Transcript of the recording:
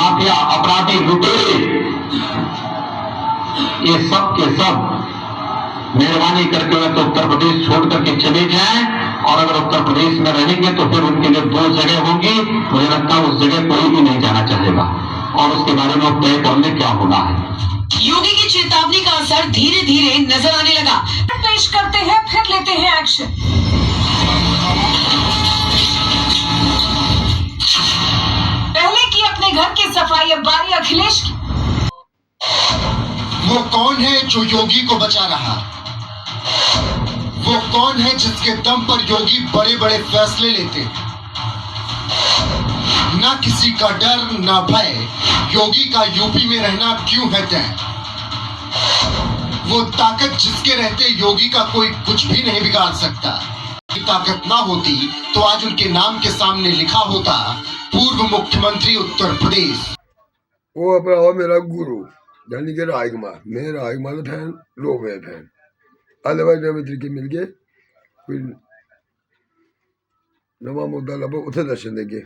Mafia, अपराधी, लुटेरे, ये सब के सब मेहरबानी करके वह तो उत्तर प्रदेश छोड़ करके चले जाएं, और अगर उत्तर प्रदेश में रहेंगे तो फिर उनके लिए दो जगह होंगी। मुझे लगता है उस जगह कोई भी नहीं जाना चाहेगा, और उसके बारे में अब तय कर ले क्या होना है। योगी की चेतावनी का असर धीरे धीरे नजर आने लगा। पेश करते हैं, फिर लेते हैं एक्शन। पहले की अपने घर की सफाई, अब बारी अखिलेश की। वो कौन है जो योगी को बचा रहा? वो कौन है जिसके दम पर योगी बड़े बड़े फैसले लेते? ना किसी का डर, ना भय, योगी का यूपी में रहना क्यों है तय? वो ताकत जिसके रहते योगी का कोई कुछ भी नहीं बिगाड़ सकता। ताकत ना होती तो आज उनके नाम के सामने लिखा होता पूर्व मुख्यमंत्री उत्तर प्रदेश। वो अपना मेरा गुरु यानी कि राजकुमार, मैं राजकुमार का फैन, लोग मेरे फैन, अदरवाइज नवे तरीके मिल गए, कोई नवा मुद्दा लभो उसे दर्शन देंगे।